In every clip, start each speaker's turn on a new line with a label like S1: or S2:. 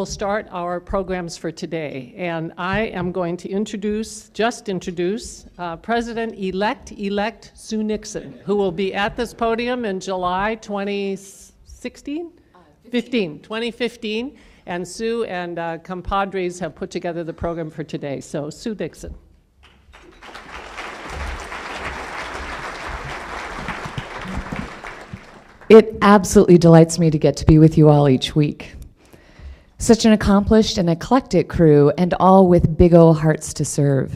S1: will start our programs for today. And I am going to introduce President-elect Sue Nixon, who will be at this podium in July 2016? 2015. And Sue and compadres have put together the program for today. So Sue Nixon.
S2: It absolutely delights me to get to be with you all each week. Such an accomplished and eclectic crew, and all with big ol' hearts to serve.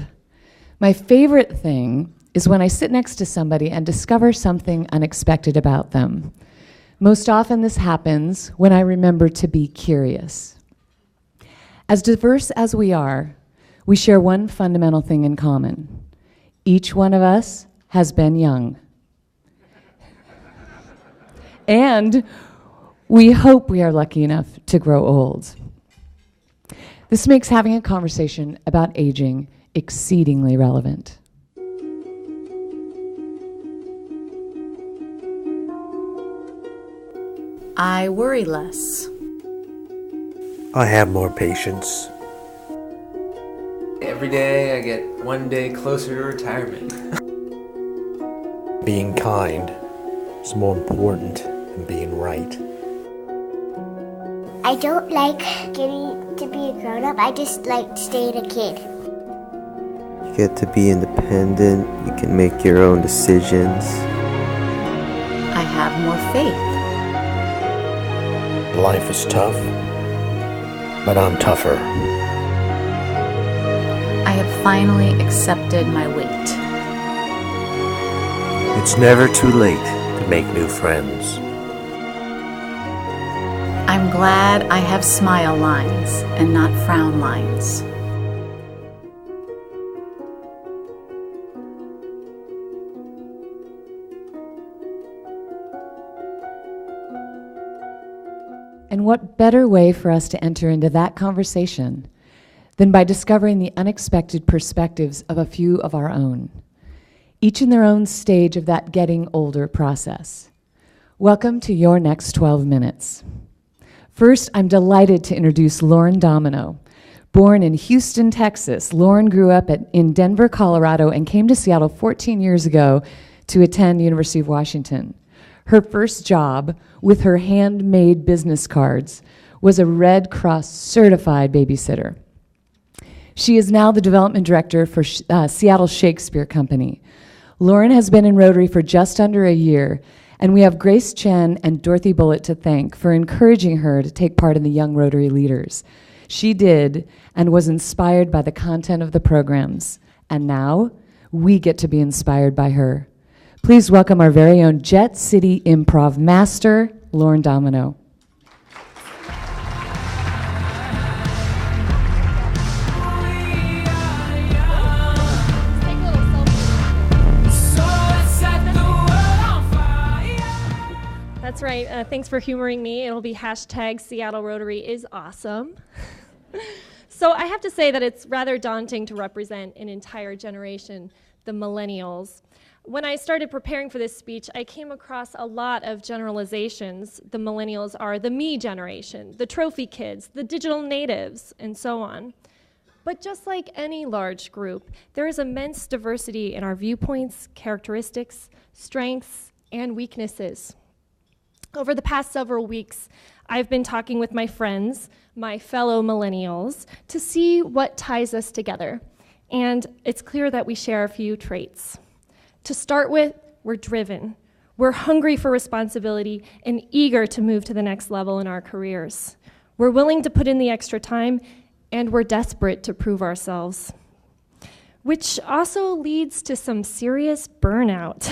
S2: My favorite thing is when I sit next to somebody and discover something unexpected about them. Most often this happens when I remember to be curious. As diverse as we are, we share one fundamental thing in common. Each one of us has been young. And we hope we are lucky enough to grow old. This makes having a conversation about aging exceedingly relevant.
S3: I worry less.
S4: I have more patience.
S5: Every day I get one day closer to retirement.
S4: Being kind is more important than being right.
S6: I don't like getting to be a grown-up. I just like staying a kid.
S7: You get to be independent. You can make your own decisions.
S3: I have more faith.
S4: Life is tough, but I'm tougher.
S3: I have finally accepted my weight.
S4: It's never too late to make new friends.
S3: I'm glad I have smile lines and not frown lines.
S2: And what better way for us to enter into that conversation than by discovering the unexpected perspectives of a few of our own, each in their own stage of that getting older process. Welcome to your next 12 minutes. First, I'm delighted to introduce Lauren Domino. Born in Houston, Texas, Lauren grew up in Denver, Colorado, and came to Seattle 14 years ago to attend University of Washington. Her first job, with her handmade business cards, was a Red Cross certified babysitter. She is now the development director for Seattle Shakespeare Company. Lauren has been in Rotary for just under a year, and we have Grace Chen and Dorothy Bullitt to thank for encouraging her to take part in the Young Rotary Leaders. She did, and was inspired by the content of the programs. And now, we get to be inspired by her. Please welcome our very own Jet City Improv master, Lauren Domino.
S8: That's right. Thanks for humoring me. It'll be hashtag Seattle Rotary is awesome. So I have to say that it's rather daunting to represent an entire generation, the millennials. When I started preparing for this speech, I came across a lot of generalizations. The millennials are the me generation, the trophy kids, the digital natives, and so on. But just like any large group, there is immense diversity in our viewpoints, characteristics, strengths, and weaknesses. Over the past several weeks, I've been talking with my friends, my fellow millennials, to see what ties us together. And it's clear that we share a few traits. To start with, we're driven. We're hungry for responsibility and eager to move to the next level in our careers. We're willing to put in the extra time, and we're desperate to prove ourselves. Which also leads to some serious burnout.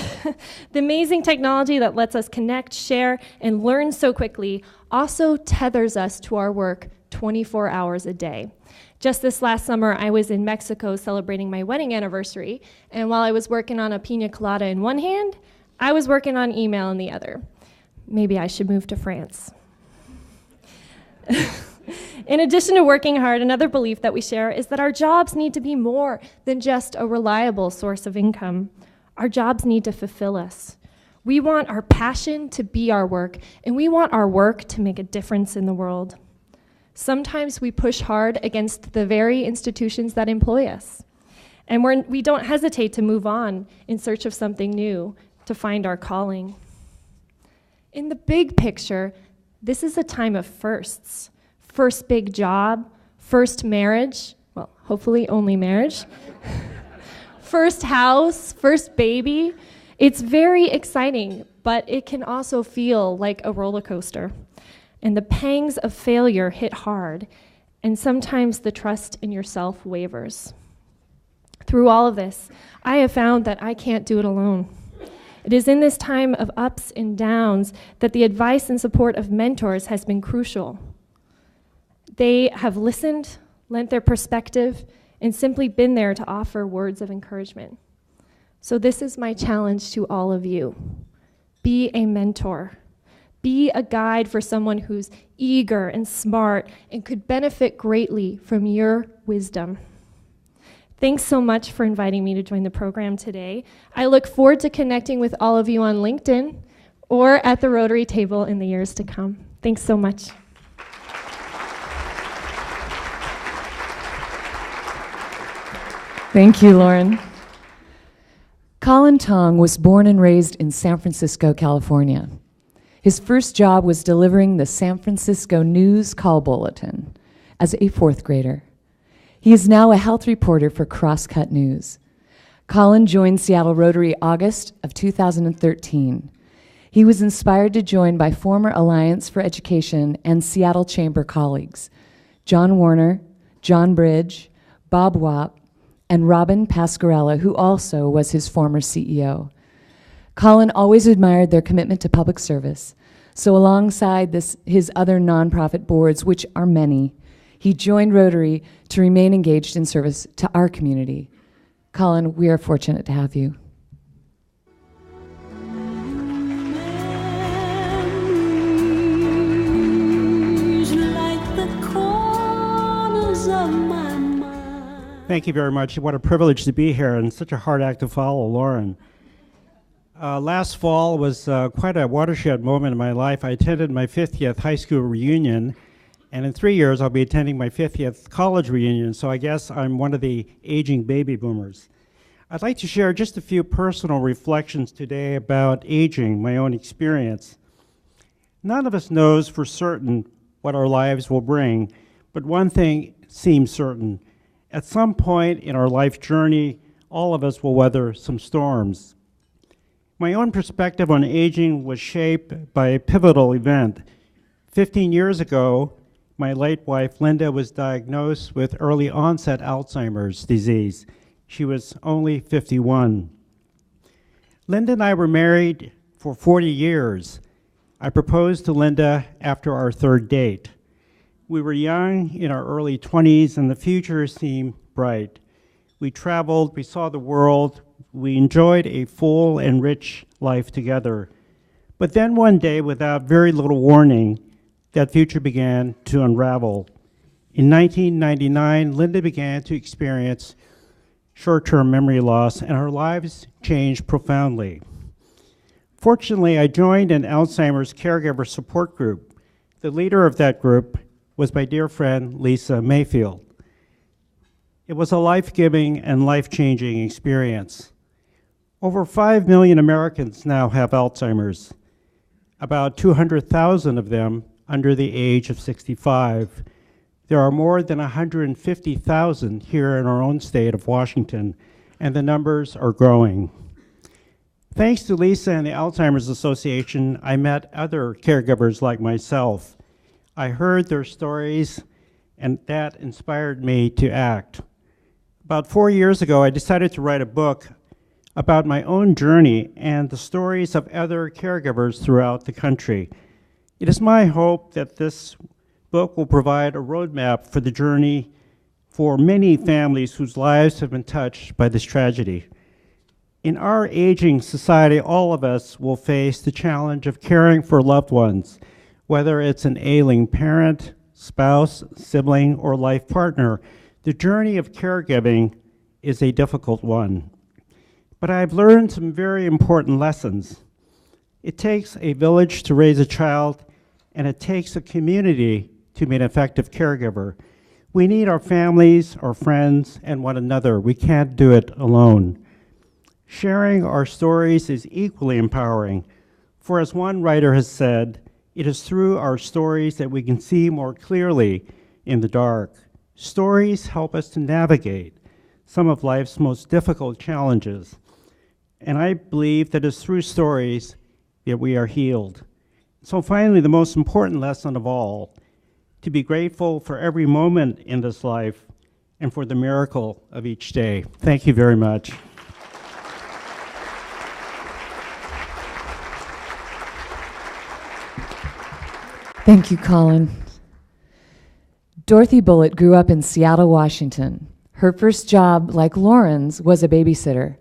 S8: The amazing technology that lets us connect, share, and learn so quickly also tethers us to our work 24 hours a day. Just this last summer, I was in Mexico celebrating my wedding anniversary, and while I was working on a pina colada in one hand, I was working on email in the other. Maybe I should move to France. In addition to working hard, another belief that we share is that our jobs need to be more than just a reliable source of income. Our jobs need to fulfill us. We want our passion to be our work, and we want our work to make a difference in the world. Sometimes we push hard against the very institutions that employ us. And we don't hesitate to move on in search of something new, to find our calling. In the big picture, this is a time of firsts. First big job, first marriage, well, hopefully only marriage, first house, first baby. It's very exciting, but it can also feel like a roller coaster. And the pangs of failure hit hard, and sometimes the trust in yourself wavers. Through all of this, I have found that I can't do it alone. It is in this time of ups and downs that the advice and support of mentors has been crucial. They have listened, lent their perspective, and simply been there to offer words of encouragement. So this is my challenge to all of you. Be a mentor. Be a guide for someone who's eager and smart and could benefit greatly from your wisdom. Thanks so much for inviting me to join the program today. I look forward to connecting with all of you on LinkedIn or at the Rotary table in the years to come. Thanks so much.
S2: Thank you, Lauren. Colin Tong was born and raised in San Francisco, California. His first job was delivering the San Francisco News Call Bulletin as a fourth grader. He is now a health reporter for Crosscut News. Colin joined Seattle Rotary August of 2013. He was inspired to join by former Alliance for Education and Seattle Chamber colleagues, John Warner, John Bridge, Bob Wapp, and Robin Pasquarella, who also was his former CEO. Colin always admired their commitment to public service, so alongside his other nonprofit boards, which are many, he joined Rotary to remain engaged in service to our community. Colin, we are fortunate to have you.
S9: Thank you very much. What a privilege to be here, and such a hard act to follow, Lauren. Last fall was quite a watershed moment in my life. I attended my 50th high school reunion, and in 3 years I'll be attending my 50th college reunion, so I guess I'm one of the aging baby boomers. I'd like to share just a few personal reflections today about aging, my own experience. None of us knows for certain what our lives will bring, but one thing seems certain. At some point in our life journey, all of us will weather some storms. My own perspective on aging was shaped by a pivotal event. 15 years ago, my late wife, Linda, was diagnosed with early onset Alzheimer's disease. She was only 51. Linda and I were married for 40 years. I proposed to Linda after our third date. We were young, in our early 20s, and the future seemed bright. We traveled, we saw the world, we enjoyed a full and rich life together. But then one day, without very little warning, that future began to unravel. In 1999, Linda began to experience short-term memory loss, and our lives changed profoundly. Fortunately, I joined an Alzheimer's caregiver support group. The leader of that group was my dear friend, Lisa Mayfield. It was a life-giving and life-changing experience. Over 5 million Americans now have Alzheimer's, about 200,000 of them under the age of 65. There are more than 150,000 here in our own state of Washington, and the numbers are growing. Thanks to Lisa and the Alzheimer's Association, I met other caregivers like myself. I heard their stories, and that inspired me to act. About 4 years ago, I decided to write a book about my own journey and the stories of other caregivers throughout the country. It is my hope that this book will provide a roadmap for the journey for many families whose lives have been touched by this tragedy. In our aging society, all of us will face the challenge of caring for loved ones, whether it's an ailing parent, spouse, sibling, or life partner. The journey of caregiving is a difficult one. But I've learned some very important lessons. It takes a village to raise a child, and it takes a community to be an effective caregiver. We need our families, our friends, and one another. We can't do it alone. Sharing our stories is equally empowering, for as one writer has said, it is through our stories that we can see more clearly in the dark. Stories help us to navigate some of life's most difficult challenges, and I believe that it's through stories that we are healed. So finally, the most important lesson of all, to be grateful for every moment in this life and for the miracle of each day. Thank you very much.
S2: Thank you, Colin. Dorothy Bullitt grew up in Seattle, Washington. Her first job, like Lauren's, was a babysitter,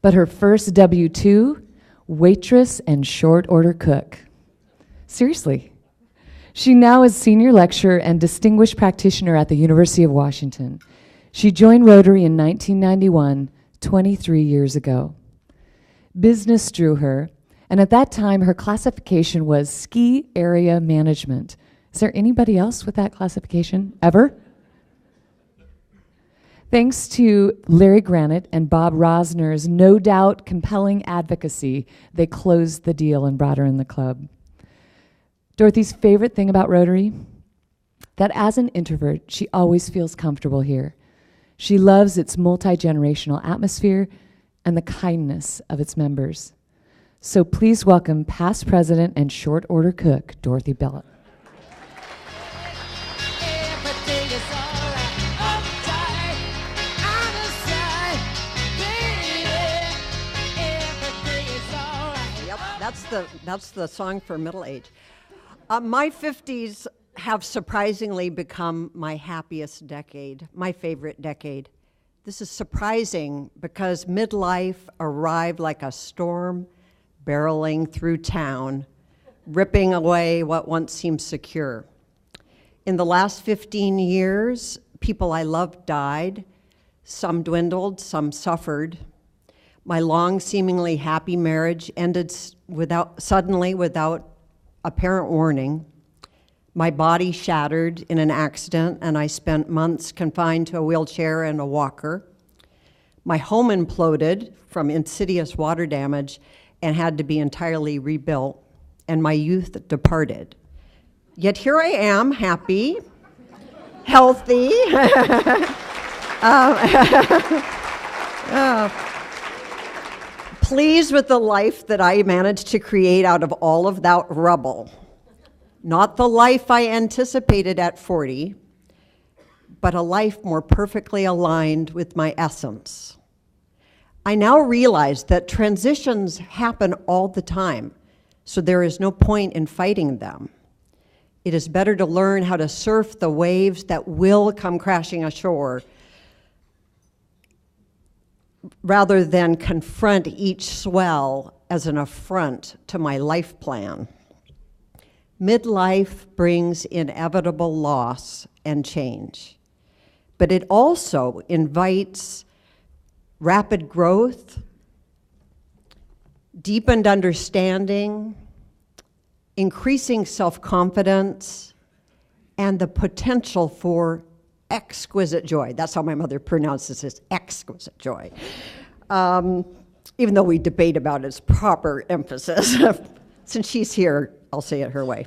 S2: but her first W-2, waitress and short order cook. Seriously. She now is senior lecturer and distinguished practitioner at the University of Washington. She joined Rotary in 1991, 23 years ago. Business drew her, and at that time her classification was ski area management. Is there anybody else with that classification ever? Thanks to Larry Granite and Bob Rosner's no doubt compelling advocacy, they closed the deal and brought her in the club. Dorothy's favorite thing about Rotary? That as an introvert, she always feels comfortable here. She loves its multi-generational atmosphere and the kindness of its members. So please welcome past president and short order cook, Dorothy Bullitt.
S10: That's the song for middle age. My 50s have surprisingly become my happiest decade, my favorite decade. This is surprising because midlife arrived like a storm barreling through town, ripping away what once seemed secure. In the last 15 years, people I loved died. Some dwindled, some suffered. My long, seemingly happy marriage ended suddenly without apparent warning. My body shattered in an accident, and I spent months confined to a wheelchair and a walker. My home imploded from insidious water damage and had to be entirely rebuilt, and my youth departed. Yet here I am, happy, healthy, pleased with the life that I managed to create out of all of that rubble. Not the life I anticipated at 40, but a life more perfectly aligned with my essence. I now realize that transitions happen all the time, so there is no point in fighting them. It is better to learn how to surf the waves that will come crashing ashore rather than confront each swell as an affront to my life plan. Midlife brings inevitable loss and change, but it also invites rapid growth, deepened understanding, increasing self-confidence, and the potential for exquisite joy. That's how my mother pronounces it, exquisite joy. Even though we debate about its proper emphasis. Since she's here, I'll say it her way.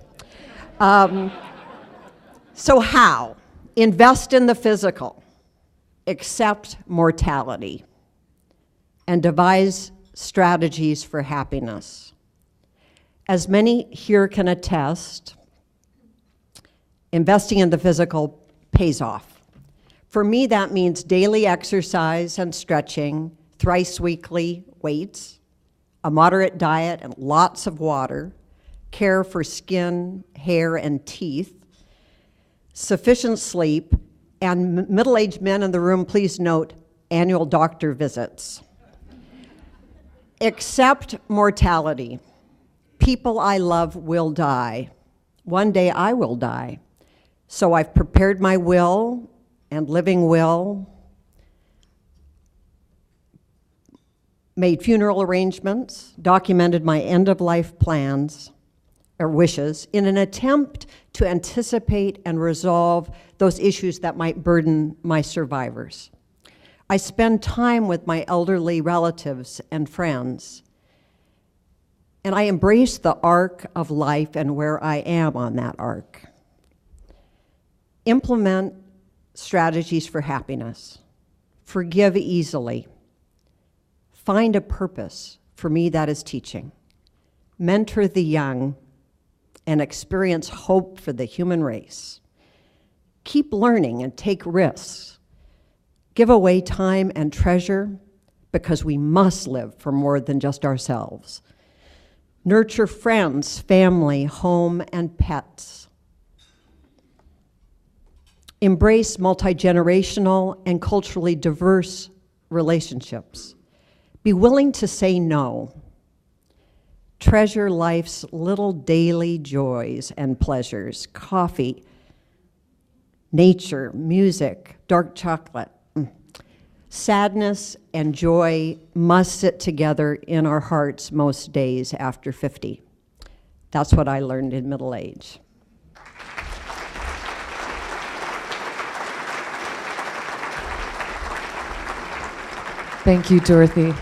S10: So how? Invest in the physical, accept mortality, and devise strategies for happiness. As many here can attest, investing in the physical pays off. For me, that means daily exercise and stretching, thrice weekly weights, a moderate diet and lots of water, care for skin, hair, and teeth, sufficient sleep, and middle-aged men in the room, please note, annual doctor visits. Accept mortality. People I love will die. One day I will die. So I've prepared my will and living will, made funeral arrangements, documented my end-of-life plans or wishes in an attempt to anticipate and resolve those issues that might burden my survivors. I spend time with my elderly relatives and friends, and I embrace the arc of life and where I am on that arc. Implement strategies for happiness. Forgive easily. Find a purpose. For me, that is teaching. Mentor the young and experience hope for the human race. Keep learning and take risks. Give away time and treasure because we must live for more than just ourselves. Nurture friends, family, home, and pets. Embrace multi-generational and culturally diverse relationships. Be willing to say no. Treasure life's little daily joys and pleasures: coffee, nature, music, dark chocolate. Sadness and joy must sit together in our hearts most days after 50. That's what I learned in middle age.
S2: Thank you, Dorothy.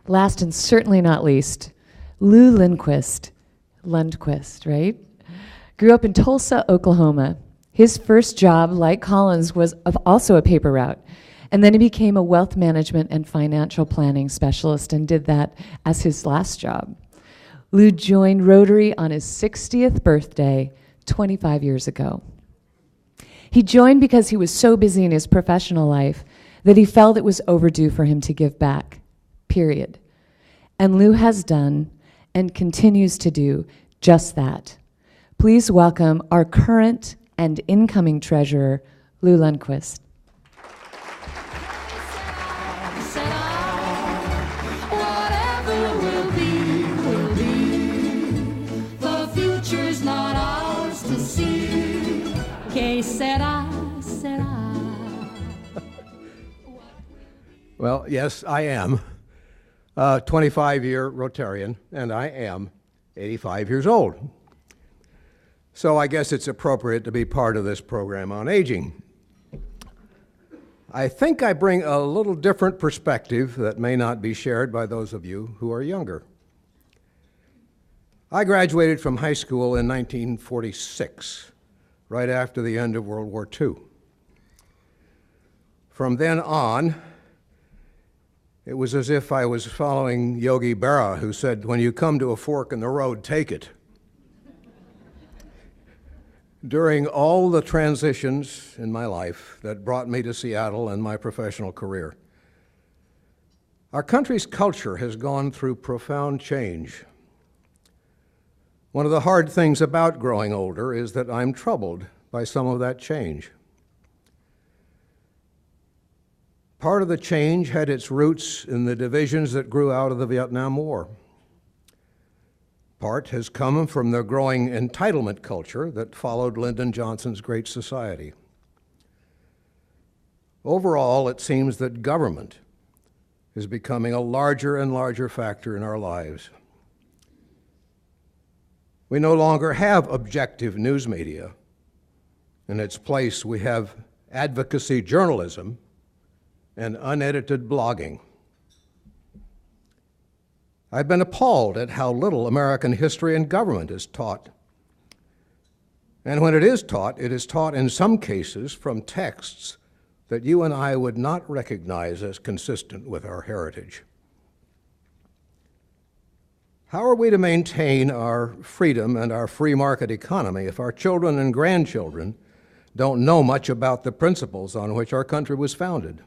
S2: Last and certainly not least, Lou Lundquist, right? Grew up in Tulsa, Oklahoma. His first job, like Colin's, was also a paper route. And then he became a wealth management and financial planning specialist and did that as his last job. Lou joined Rotary on his 60th birthday 25 years ago. He joined because he was so busy in his professional life that he felt it was overdue for him to give back, period. And Lou has done and continues to do just that. Please welcome our current and incoming treasurer, Lou Lundquist.
S11: Well, yes, I am a 25-year Rotarian, and I am 85 years old. So I guess it's appropriate to be part of this program on aging. I think I bring a little different perspective that may not be shared by those of you who are younger. I graduated from high school in 1946, right after the end of World War II. From then on, it was as if I was following Yogi Berra, who said, "When you come to a fork in the road, take it." During all the transitions in my life that brought me to Seattle and my professional career, our country's culture has gone through profound change. One of the hard things about growing older is that I'm troubled by some of that change. Part of the change had its roots in the divisions that grew out of the Vietnam War. Part has come from the growing entitlement culture that followed Lyndon Johnson's Great Society. Overall, it seems that government is becoming a larger and larger factor in our lives. We no longer have objective news media. In its place, we have advocacy journalism and unedited blogging. I've been appalled at how little American history and government is taught. And when it is taught in some cases from texts that you and I would not recognize as consistent with our heritage. How are we to maintain our freedom and our free market economy if our children and grandchildren don't know much about the principles on which our country was founded?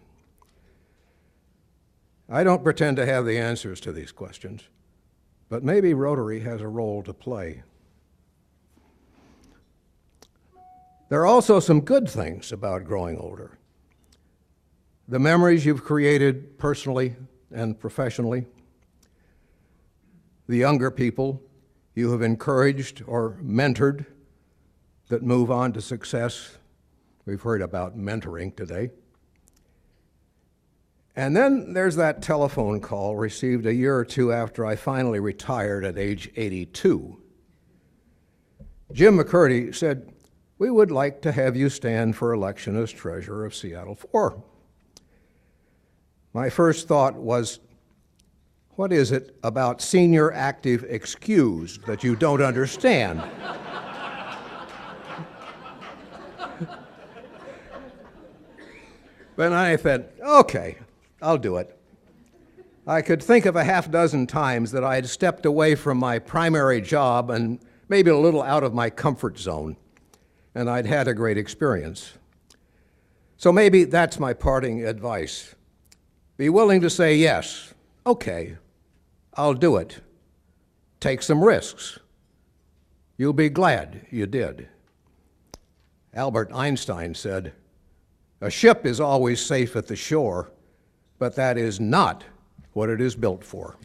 S11: I don't pretend to have the answers to these questions, but maybe Rotary has a role to play. There are also some good things about growing older. The memories you've created personally and professionally, the younger people you have encouraged or mentored that move on to success. We've heard about mentoring today. And then there's that telephone call received a year or two after I finally retired at age 82. Jim McCurdy said, "We would like to have you stand for election as treasurer of Seattle 4. My first thought was, what is it about senior active excused that you don't understand? But I thought, okay, I'll do it. I could think of a half dozen times that I had stepped away from my primary job and maybe a little out of my comfort zone, and I'd had a great experience. So maybe that's my parting advice. Be willing to say yes, okay, I'll do it. Take some risks. You'll be glad you did. Albert Einstein said, "A ship is always safe at the shore, but that is not what it is built for."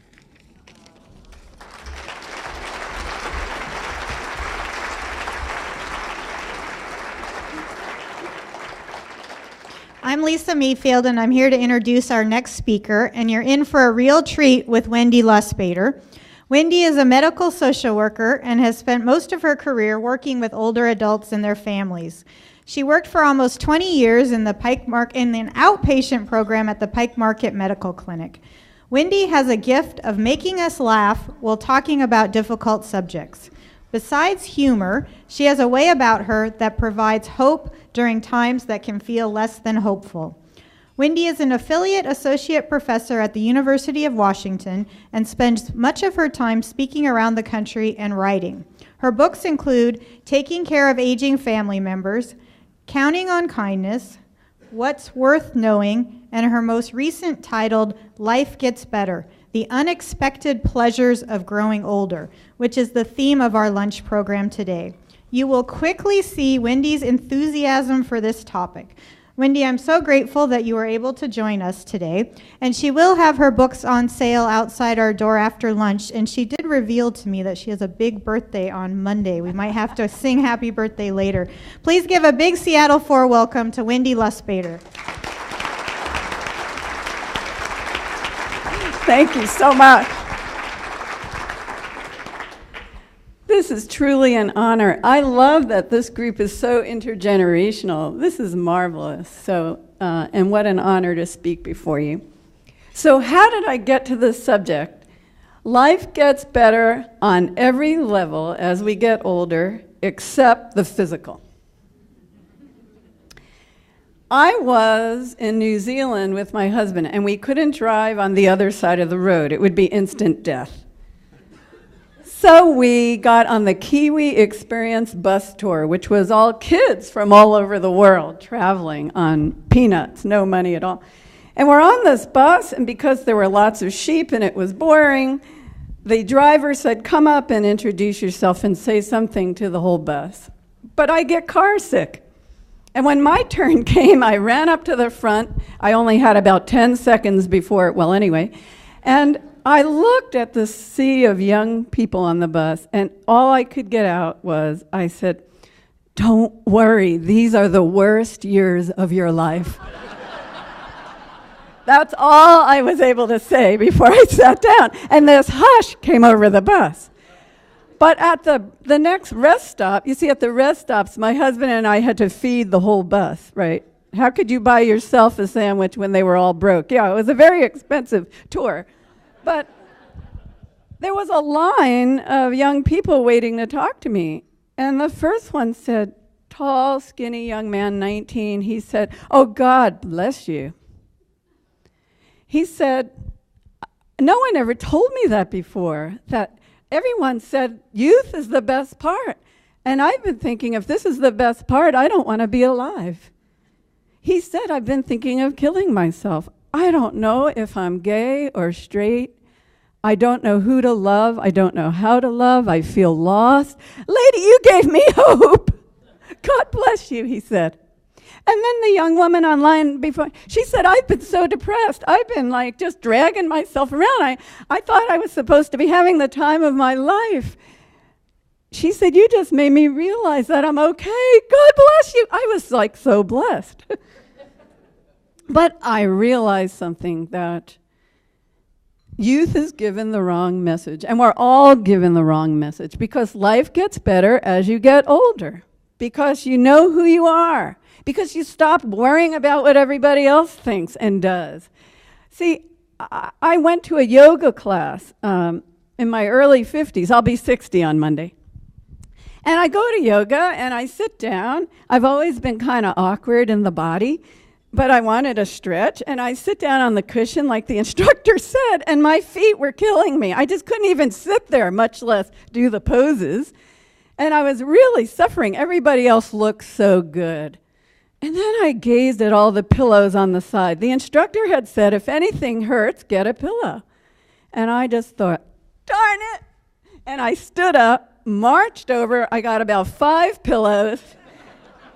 S12: I'm Lisa Mayfield, and I'm here to introduce our next speaker, and you're in for a real treat with Wendy Lustbader. Wendy is a medical social worker and has spent most of her career working with older adults and their families. She worked for almost 20 years in an outpatient program at the Pike Market Medical Clinic. Wendy has a gift of making us laugh while talking about difficult subjects. Besides humor, she has a way about her that provides hope during times that can feel less than hopeful. Wendy is an affiliate associate professor at the University of Washington and spends much of her time speaking around the country and writing. Her books include Taking Care of Aging Family Members, Counting on Kindness, What's Worth Knowing, and her most recent titled Life Gets Better, The Unexpected Pleasures of Growing Older, which is the theme of our lunch program today. You will quickly see Wendy's enthusiasm for this topic. Wendy, I'm so grateful that you were able to join us today, and she will have her books on sale outside our door after lunch, and she did reveal to me that she has a big birthday on Monday. We might have to sing happy birthday later. Please give a big Seattle 4 welcome to Wendy Lustbader.
S13: Thank you so much. This is truly an honor. I love that this group is so intergenerational. This is marvelous. And what an honor to speak before you. So how did I get to this subject? Life gets better on every level as we get older, except the physical. I was in New Zealand with my husband, and we couldn't drive on the other side of the road. It would be instant death. So we got on the Kiwi Experience bus tour, which was all kids from all over the world traveling on peanuts, no money at all. And we're on this bus, and because there were lots of sheep and it was boring, the driver said, "Come up and introduce yourself and say something to the whole bus." But I get car sick. And when my turn came, I ran up to the front. I only had about 10 seconds before, well, anyway, and I looked at the sea of young people on the bus, and all I could get out was, I said, "Don't worry, these are the worst years of your life." That's all I was able to say before I sat down, and this hush came over the bus. But at the next rest stop, you see, at the rest stops, my husband and I had to feed the whole bus, right? How could you buy yourself a sandwich when they were all broke? Yeah, it was a very expensive tour. But there was a line of young people waiting to talk to me. And the first one said, tall, skinny young man, 19, he said, "Oh, God bless you." He said, "No one ever told me that before, that everyone said youth is the best part. And I've been thinking, if this is the best part, I don't want to be alive." He said, "I've been thinking of killing myself. I don't know if I'm gay or straight. I don't know who to love. I don't know how to love. I feel lost." "Lady, you gave me hope." "God bless you," he said. And then the young woman online before, she said, "I've been so depressed. I've been like just dragging myself around. I thought I was supposed to be having the time of my life." She said, "You just made me realize that I'm okay. God bless you." I was like so blessed. But I realized something, that youth is given the wrong message, and we're all given the wrong message, because life gets better as you get older, because you know who you are, because you stop worrying about what everybody else thinks and does. See, I went to a yoga class in my early 50s. I'll be 60 on Monday. And I go to yoga and I sit down. I've always been kind of awkward in the body, but I wanted a stretch. And I sit down on the cushion like the instructor said, and my feet were killing me. I just couldn't even sit there, much less do the poses. And I was really suffering. Everybody else looked so good. And then I gazed at all the pillows on the side. The instructor had said, if anything hurts, get a pillow. And I just thought, darn it. And I stood up, marched over. I got about 5 pillows.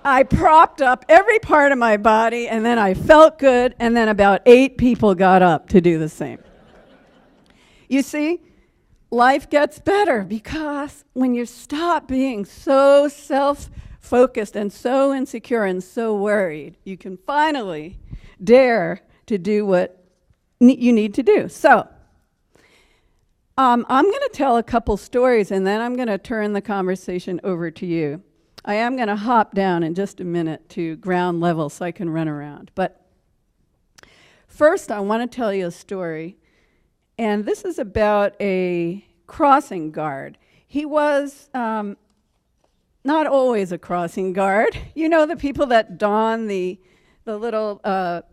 S13: I propped up every part of my body, and then I felt good, and then about 8 people got up to do the same. You see, life gets better because when you stop being so self-focused and so insecure and so worried, you can finally dare to do what you need to do. So, I'm going to tell a couple stories, and then I'm going to turn the conversation over to you. I am going to hop down in just a minute to ground level so I can run around. But first, I want to tell you a story, and this is about a crossing guard. He was not always a crossing guard. You know, the people that don the little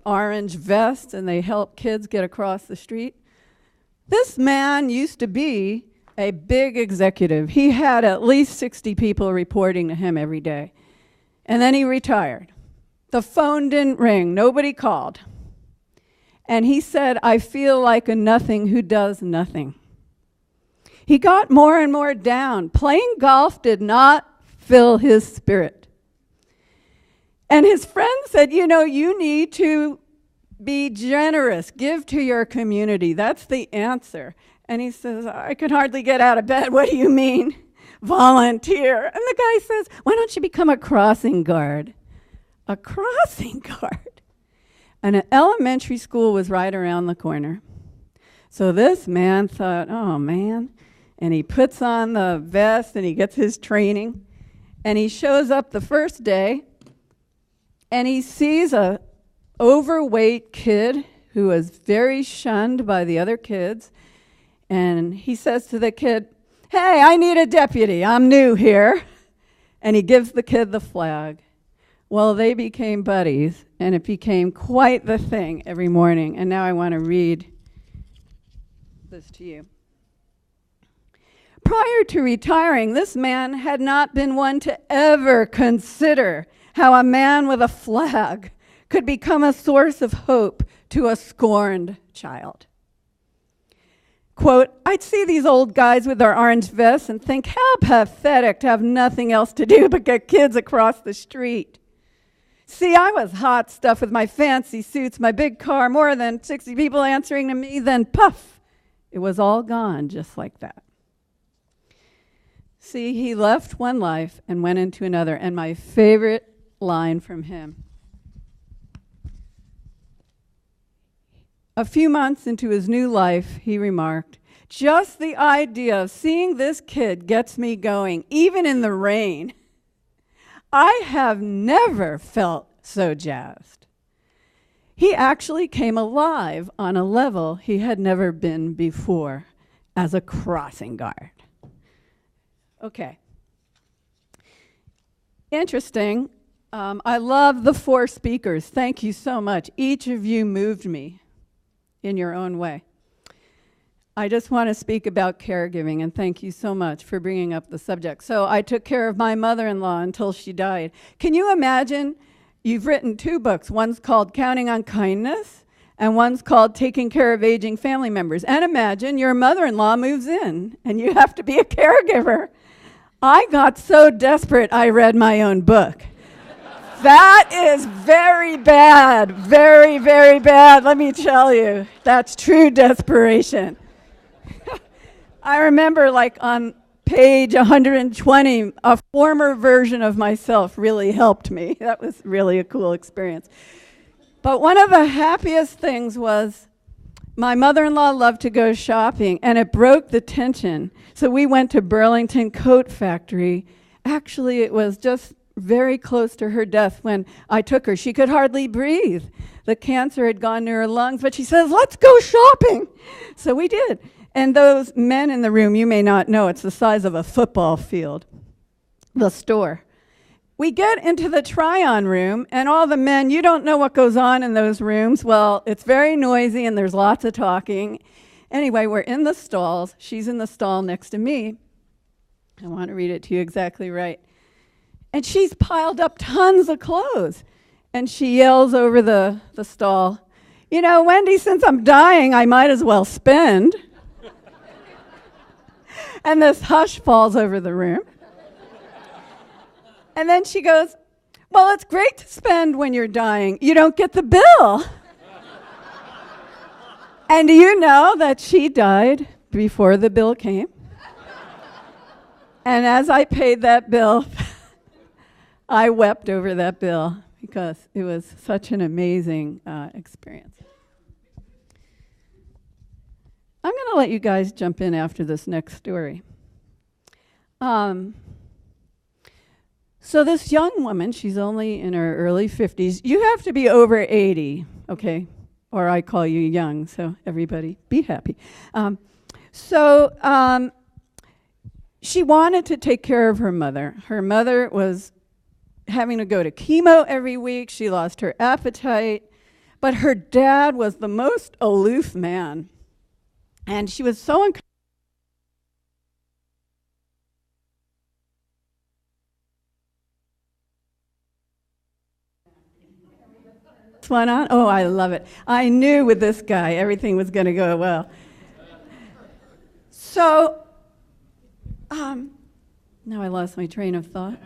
S13: orange vests and they help kids get across the street? This man used to be a big executive. He had at least 60 people reporting to him every day. And then he retired. The phone didn't ring. Nobody called. And he said, I feel like a nothing who does nothing. He got more and more down. Playing golf did not fill his spirit. And his friend said, you know, you need to be generous. Give to your community. That's the answer. And he says, I could hardly get out of bed. What do you mean? Volunteer. And the guy says, why don't you become a crossing guard? A crossing guard. And an elementary school was right around the corner. So this man thought, oh man. And he puts on the vest and he gets his training. And he shows up the first day and he sees a overweight kid who was very shunned by the other kids. And he says to the kid, hey, I need a deputy. I'm new here. And he gives the kid the flag. Well, they became buddies, and it became quite the thing every morning. And now I want to read this to you. Prior to retiring, this man had not been one to ever consider how a man with a flag could become a source of hope to a scorned child. Quote, I'd see these old guys with their orange vests and think how pathetic to have nothing else to do but get kids across the street. See, I was hot stuff with my fancy suits, my big car, more than 60 people answering to me, then puff, it was all gone just like that. See, he left one life and went into another, and my favorite line from him. A few months into his new life, he remarked, just the idea of seeing this kid gets me going, even in the rain. I have never felt so jazzed. He actually came alive on a level he had never been before as a crossing guard. Okay. Interesting. I love the 4 speakers. Thank you so much. Each of you moved me in your own way. I just want to speak about caregiving, and thank you so much for bringing up the subject. So I took care of my mother-in-law until she died. Can you imagine? You've written 2 books. One's called Counting on Kindness, and one's called Taking Care of Aging Family Members. And imagine your mother-in-law moves in, and you have to be a caregiver. I got so desperate, I read my own book. That is very bad, very, very bad, let me tell you. That's true desperation. I remember like on page 120, a former version of myself really helped me. That was really a cool experience. But one of the happiest things was My mother-in-law loved to go shopping, and it broke the tension. So we went to Burlington Coat Factory. Actually, it was just very close to her death when I took her. She could hardly breathe. The cancer had gone to her lungs, but she says, let's go shopping. So we did. And those men in the room, you may not know, it's the size of a football field, the store. We get into the try-on room, and all the men, you don't know what goes on in those rooms. Well, it's very noisy, and there's lots of talking. Anyway, we're in the stalls. She's in the stall next to me. I want to read it to you exactly right. And she's piled up tons of clothes. And she yells over the stall, you know, Wendy, since I'm dying, I might as well spend. And this hush falls over the room. And then she goes, well, it's great to spend when you're dying. You don't get the bill. And do you know that she died before the bill came? And as I paid that bill, I wept over that bill because it was such an amazing experience. I'm going to let you guys jump in after this next story. So this young woman, she's only in her early 50s. You have to be over 80, okay? Or I call you young, so everybody be happy. She wanted to take care of her mother. Her mother was having to go to chemo every week. She lost her appetite. But her dad was the most aloof man. And she was so uncomfortable. One on? Oh, I love it. I knew with this guy everything was going to go well. So, now I lost my train of thought.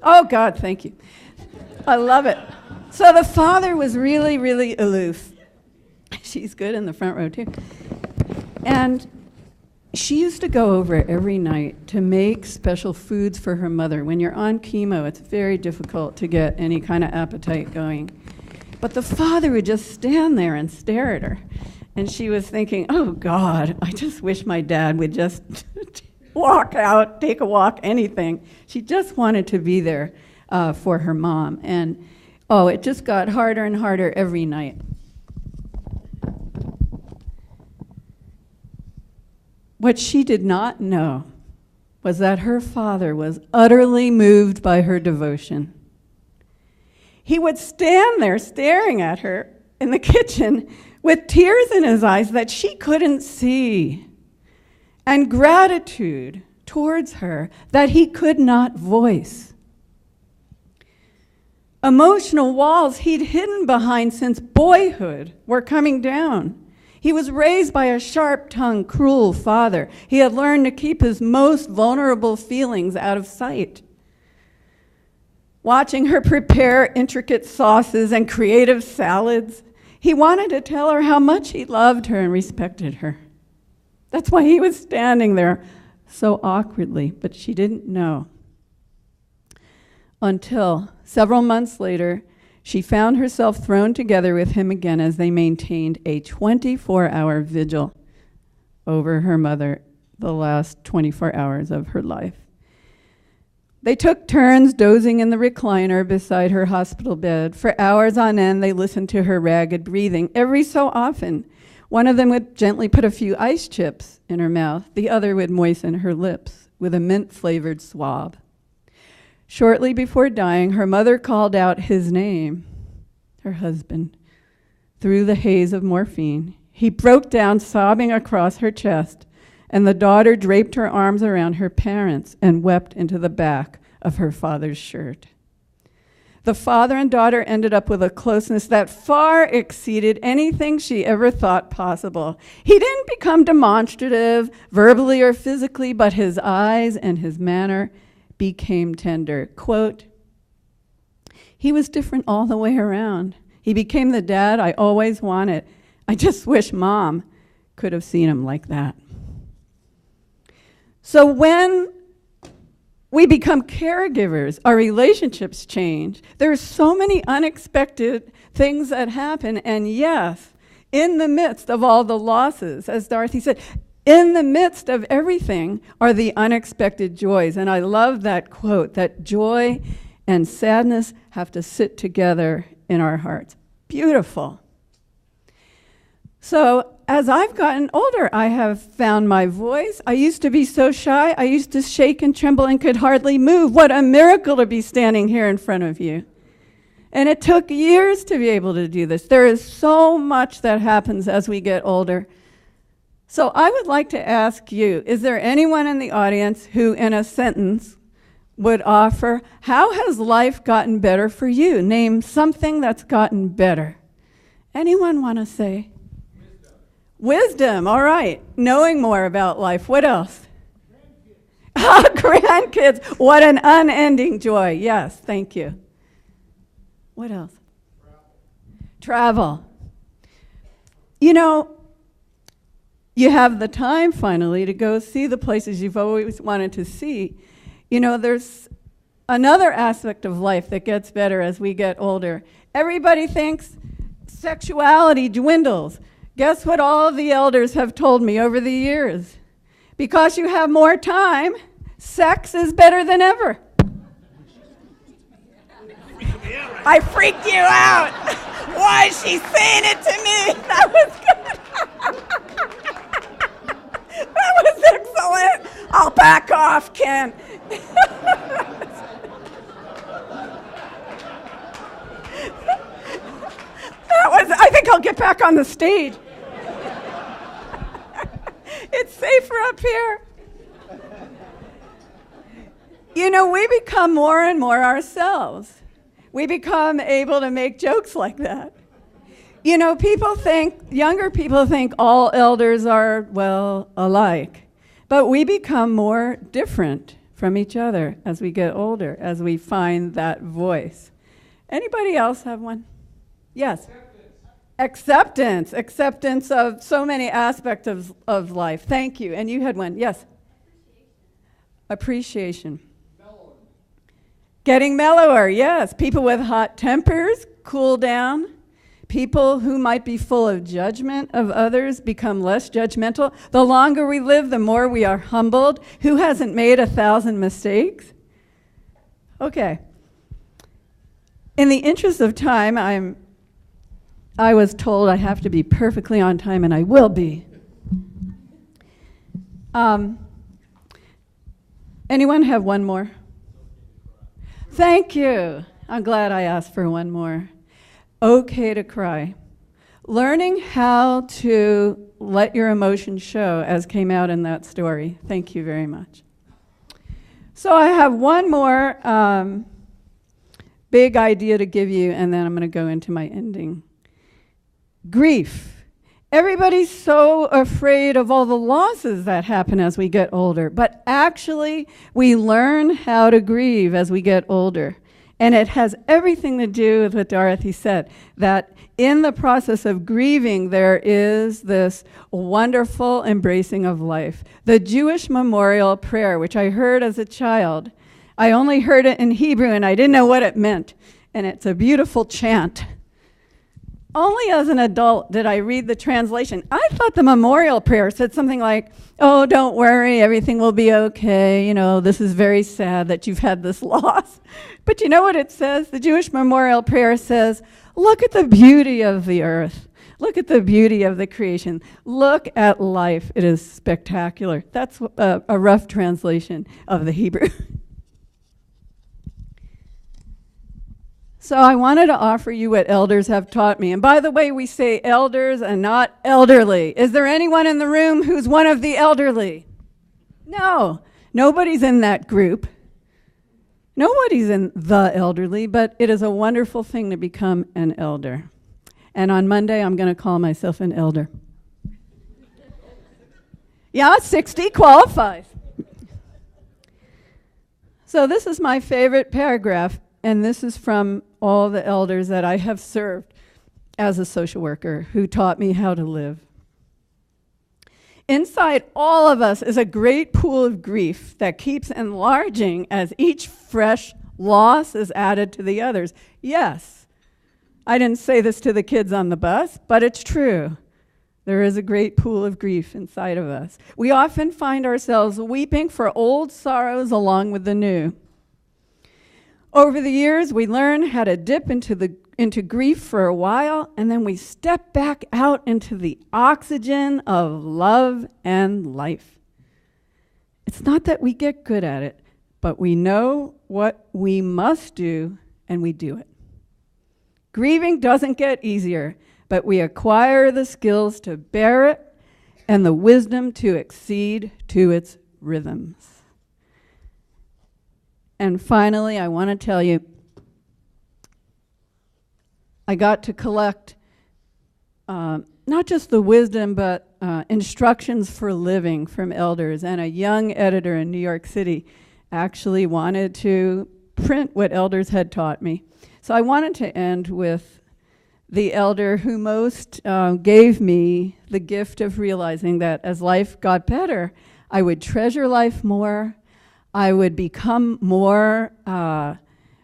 S13: Oh, God, thank you. I love it. So the father was really, really aloof. She's good in the front row, too. And she used to go over every night to make special foods for her mother. When you're on chemo, it's very difficult to get any kind of appetite going. But the father would just stand there and stare at her. And she was thinking, oh, God, I just wish my dad would just walk out, take a walk, anything. She just wanted to be there for her mom. And, oh, it just got harder and harder every night. What she did not know was that her father was utterly moved by her devotion. He would stand there staring at her in the kitchen with tears in his eyes that she couldn't see, and gratitude towards her that he could not voice. Emotional walls he'd hidden behind since boyhood were coming down. He was raised by a sharp-tongued, cruel father. He had learned to keep his most vulnerable feelings out of sight. Watching her prepare intricate sauces and creative salads, he wanted to tell her how much he loved her and respected her. That's why he was standing there so awkwardly, but she didn't know. Until several months later, she found herself thrown together with him again as they maintained a 24-hour vigil over her mother the last 24 hours of her life. They took turns dozing in the recliner beside her hospital bed. For hours on end, they listened to her ragged breathing. Every so often, one of them would gently put a few ice chips in her mouth. The other would moisten her lips with a mint-flavored swab. Shortly before dying, her mother called out his name, her husband, through the haze of morphine. He broke down, sobbing across her chest, and the daughter draped her arms around her parents and wept into the back of her father's shirt. The father and daughter ended up with a closeness that far exceeded anything she ever thought possible. He didn't become demonstrative, verbally or physically, but his eyes and his manner became tender. Quote, he was different all the way around. He became the dad I always wanted. I just wish Mom could have seen him like that. So when we become caregivers, our relationships change. There are so many unexpected things that happen, and yes, In the midst of all the losses, as Dorothy said, in the midst of everything are the unexpected joys. And I love that quote, that joy and sadness have to sit together in our hearts. Beautiful. So as I've gotten older, I have found my voice. I used to be so shy. I used to shake and tremble and could hardly move. What a miracle to be standing here in front of you. And it took years to be able to do this. There is so much that happens as we get older. So I would like to ask you, is there anyone in the audience who in a sentence would offer, how has life gotten better for you? Name something that's gotten better. Anyone want to say? Wisdom, all right. Knowing more about life. What else? Grandkids. What an unending joy. Yes, thank you. What else? Travel. You know, you have the time finally to go see the places you've always wanted to see. You know, there's another aspect of life that gets better as we get older. Everybody thinks sexuality dwindles. Guess what all of the elders have told me over the years? Because you have more time, sex is better than ever. I freaked you out. Why is she saying it to me? That was good. That was excellent. I'll back off, Ken. I think I'll get back on the stage. It's safer up here. You know, we become more and more ourselves. We become able to make jokes like that. You know, younger people think all elders are, well, alike. But we become more different from each other as we get older, as we find that voice. Anybody else have one? Yes. Acceptance of so many aspects of life. Thank you. And you had one. Yes. Appreciation. Getting mellower, yes. People with hot tempers cool down. People who might be full of judgment of others become less judgmental. The longer we live, the more we are humbled. Who hasn't made 1,000 mistakes? Okay. In the interest of time, I was told I have to be perfectly on time, and I will be. Anyone have one more? Thank you. I'm glad I asked for one more. Okay to cry. Learning how to let your emotions show, as came out in that story. Thank you very much. So I have one more big idea to give you, and then I'm going to go into my ending. Grief. Everybody's so afraid of all the losses that happen as we get older, but actually we learn how to grieve as we get older. And it has everything to do with what Dorothy said, that in the process of grieving, there is this wonderful embracing of life. The Jewish memorial prayer, which I heard as a child, I only heard it in Hebrew and I didn't know what it meant. And it's a beautiful chant. Only as an adult did I read the translation. I thought the memorial prayer said something like, oh, don't worry, everything will be okay. You know, this is very sad that you've had this loss. But you know what it says? The Jewish memorial prayer says, look at the beauty of the earth. Look at the beauty of the creation. Look at life. It is spectacular. That's a rough translation of the Hebrew. So I wanted to offer you what elders have taught me. And by the way, we say elders and not elderly. Is there anyone in the room who's one of the elderly? No, nobody's in that group. Nobody's in the elderly, but it is a wonderful thing to become an elder. And on Monday, I'm going to call myself an elder. Yeah, 60 qualifies. So this is my favorite paragraph. And this is from all the elders that I have served as a social worker who taught me how to live. Inside all of us is a great pool of grief that keeps enlarging as each fresh loss is added to the others. Yes, I didn't say this to the kids on the bus, but it's true. There is a great pool of grief inside of us. We often find ourselves weeping for old sorrows along with the new. Over the years, we learn how to dip into grief for a while, and then we step back out into the oxygen of love and life. It's not that we get good at it, but we know what we must do, and we do it. Grieving doesn't get easier, but we acquire the skills to bear it and the wisdom to accede to its rhythms. And finally, I want to tell you, I got to collect not just the wisdom, but instructions for living from elders. And a young editor in New York City actually wanted to print what elders had taught me. So I wanted to end with the elder who most gave me the gift of realizing that as life got better, I would treasure life more, I would become more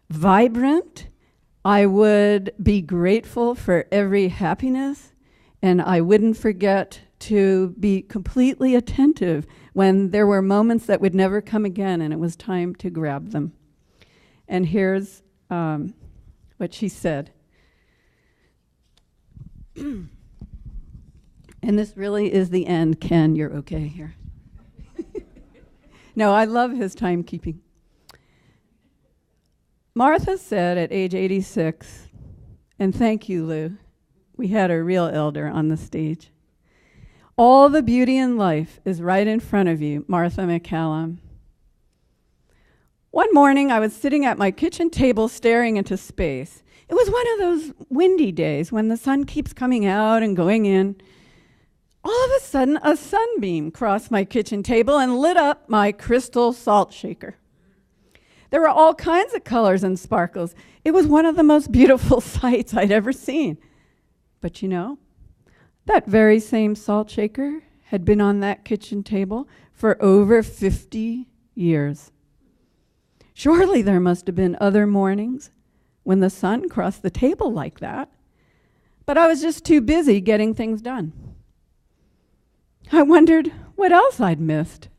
S13: vibrant, I would be grateful for every happiness, and I wouldn't forget to be completely attentive when there were moments that would never come again and it was time to grab them. And here's what she said. And this really is the end. Ken, you're okay here. No, I love his timekeeping. Martha said at age 86, and thank you, Lou, we had a real elder on the stage. All the beauty in life is right in front of you, Martha McCallum. One morning, I was sitting at my kitchen table staring into space. It was one of those windy days when the sun keeps coming out and going in. All of a sudden, a sunbeam crossed my kitchen table and lit up my crystal salt shaker. There were all kinds of colors and sparkles. It was one of the most beautiful sights I'd ever seen. But you know, that very same salt shaker had been on that kitchen table for over 50 years. Surely there must have been other mornings when the sun crossed the table like that, but I was just too busy getting things done. I wondered what else I'd missed.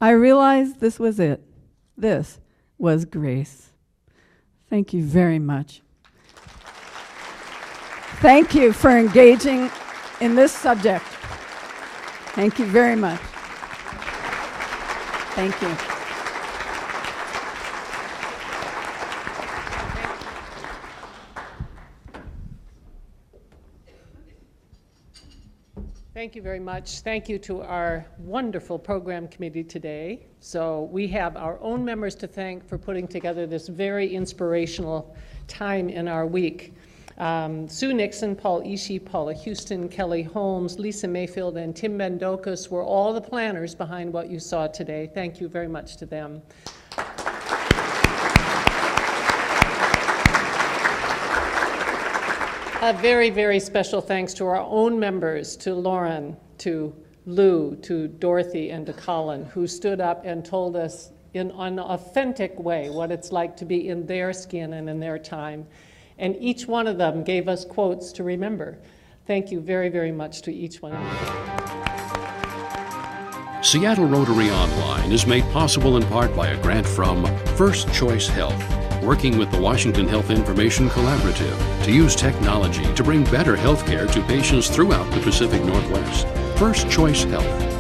S13: I realized this was it. This was grace. Thank you very much. Thank you for engaging in this subject. Thank you very much. Thank you.
S1: Thank you very much. Thank you to our wonderful program committee today. So we have our own members to thank for putting together this very inspirational time in our week. Sue Nixon, Paul Ishii, Paula Houston, Kelly Holmes, Lisa Mayfield, and Tim Mendokas were all the planners behind what you saw today. Thank you very much to them. A very, very special thanks to our own members, to Lauren, to Lou, to Dorothy, and to Colin, who stood up and told us in an authentic way what it's like to be in their skin and in their time. And each one of them gave us quotes to remember. Thank you very, very much to each one of you.
S14: Seattle Rotary Online is made possible in part by a grant from First Choice Health, working with the Washington Health Information Collaborative to use technology to bring better health care to patients throughout the Pacific Northwest. First Choice Health.